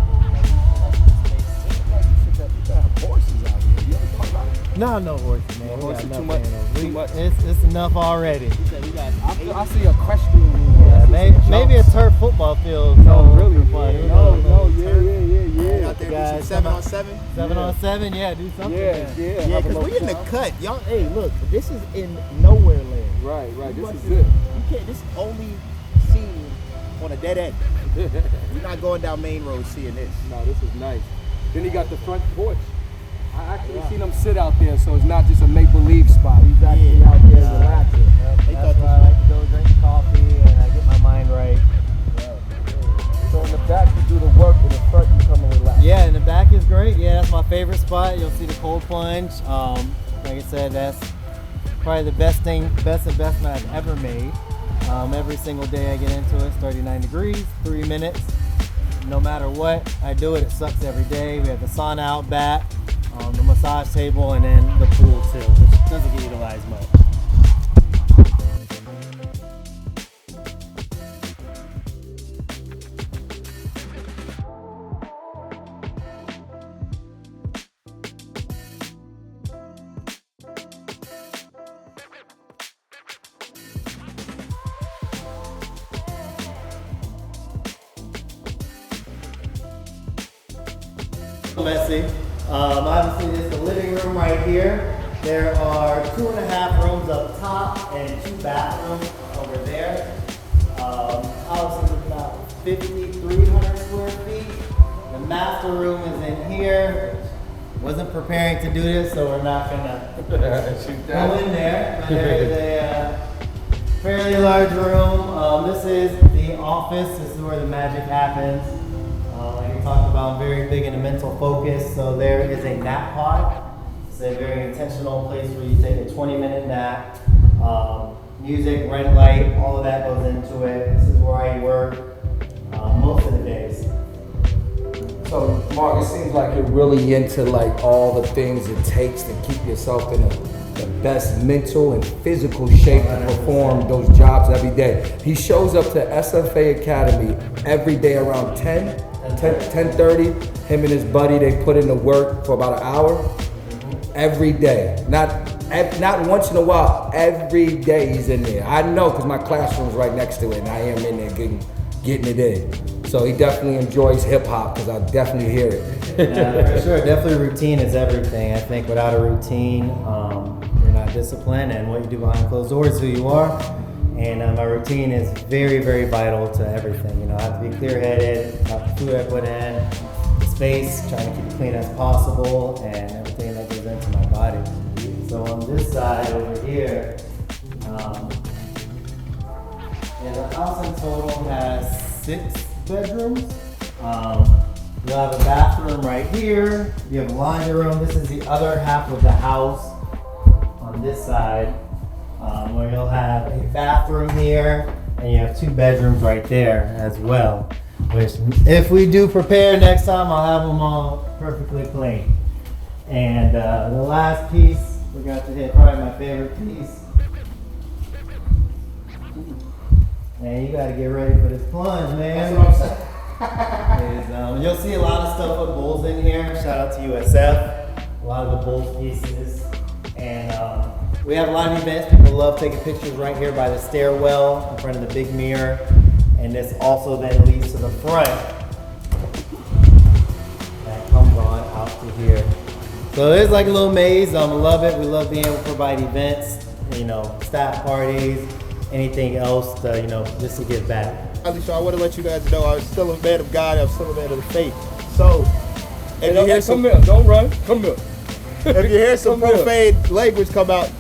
No horses, man. No horses, We got too enough much. animals. It's enough already. I see a equestrian. Yeah, maybe a turf football field. No, really. Yeah. Out there do some 7-on-7. 7-on-7 yeah, do something. Yeah, because we're in the cut. Y'all, hey, look, this is in nowhere land. Right. This is it. You can't, this is only seen on a dead end. You're not going down main road seeing this. No, this is nice. Then he got the front porch. I actually seen him sit out there, so it's not just a make-believe spot. He's actually out there relaxing. That's why I like to go drink coffee and I get my mind right. So in the back, you do the work, in the front, favorite spot. You'll see the cold plunge. Like I said, that's probably the best investment I've ever made. Every single day I get into it, it's 39 degrees, 3 minutes. No matter what I do it sucks every day. We have the sauna out back, the massage table, and then the pool too, which doesn't get utilized much. Messy. Obviously, this is the living room right here. There are 2.5 rooms up top and 2 bathrooms over there. House is about 5,300 square feet. The master room is in here. Wasn't preparing to do this, so we're not gonna go in there. But there is a fairly large room. This is the office. This is where the magic happens. Like we talked about, I'm very big into mental focus, so there is a nap pod. It's a very intentional place where you take a 20-minute nap. Music, red light, all of that goes into it. This is where I work most of the days. So, Mark, it seems like you're really into like all the things it takes to keep yourself in the best mental and physical shape to perform those jobs every day. He shows up to SFA Academy every day around 10:30. Him and his buddy, they put in the work for about an hour every day. Not once in a while, every day he's in there. I know because my classroom's right next to it and I am in there getting it in. So he definitely enjoys hip hop because I definitely hear it. Yeah, for sure. Definitely routine is everything. I think without a routine, you're not disciplined, and what you do behind closed doors is who you are. And my routine is very, very vital to everything. You know, I have to be clear-headed about the food I put in, space, trying to keep it clean as possible, and everything that goes into my body. So on this side over here, the house in total has 6 bedrooms. You'll have a bathroom right here. You have a laundry room. This is the other half of the house on this side, where you'll have a bathroom here, and you have 2 bedrooms right there as well. Which, if we do prepare next time, I'll have them all perfectly clean. And the last piece, we got to hit probably my favorite piece. Man, you gotta get ready for this plunge, man. That's what I'm saying. You'll see a lot of stuff with bowls in here. Shout out to USF. A lot of the bowl pieces. And we have a lot of events. People love taking pictures right here by the stairwell in front of the big mirror. And this also then leads to the front. That comes on out to here. So it's like a little maze. I love it. We love being able to provide events, you know, staff parties, anything else to, you know, just to give back. So I want to let you guys know I'm still a man of God. I'm still a man of the faith. So, if you hear some, come here, don't run. Come here. if you hear some profane language come out,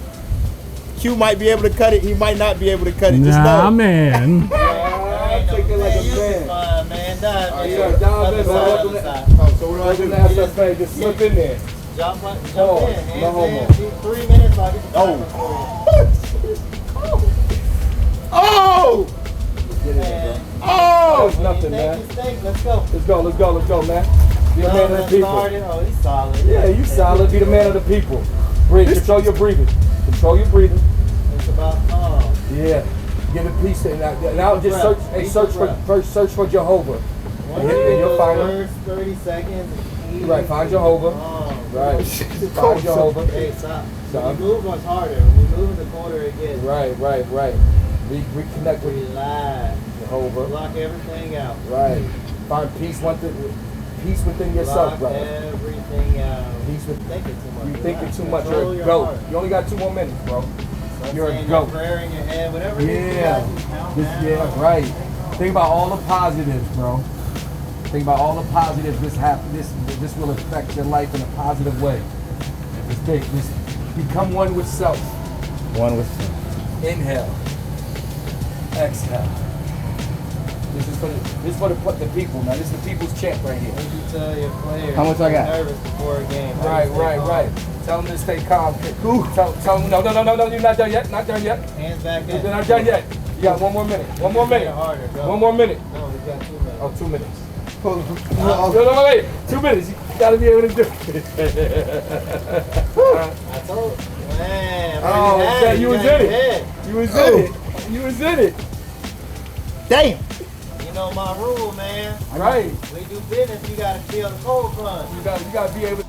Q might be able to cut it. He might not be able to cut it. Just know. Man. Take it like a man. Man, dive, Oh, yeah, dive in, man. So what do I do? SFA, just slip in there. Jump in. No Hands in. 3 minutes, I'll get the timer for you. Oh! Man. Oh! It's nothing, man. Let's go. Let's go, man. Be a man of the people. Oh, he's solid. Yeah, you solid. Be the man of the people. Breathe. Control your breathing. Control your breathing. It's about calm. Yeah. Get a piece of now just search. Hey, search for Jehovah. And you'll find him. First 30 seconds. Right. Find Jehovah. Right. Find Jehovah. Hey, stop. When you move much harder. When you move, the colder it gets. Right. Reconnect with Relax. Jehovah. Block everything out. Right. Find peace within yourself, Block brother. everything out. Peace with Thinking too much. you thinking too much. Control You're a your goat. heart. You only got 2 more minutes, bro. You're a Saying goat. that prayer in your head, whatever it is, Yeah. you count This, down. yeah, right. Think about all the positives, bro. Think about all the positives this will affect your life in a positive way. Just become one with self. One with self. Inhale. Exhale. This is for the people, man. This is the people's champ right here. What you tell your players? How much I got? Nervous before a game. Right. Tell them to stay calm. Tell them, no, you're not done yet. Not done yet. Hands back in. You're not done yet. You got 1 more minute. 1 more minute. Harder, go. 1 more minute. No, we got 2 minutes. Oh, 2 minutes. No, wait. 2 minutes. You gotta be able to do it. I told you. Man, Oh, yeah, you was in it. You was in it. Damn. You know my rule, man. Right. We do business, you gotta feel the cold front. You gotta be able.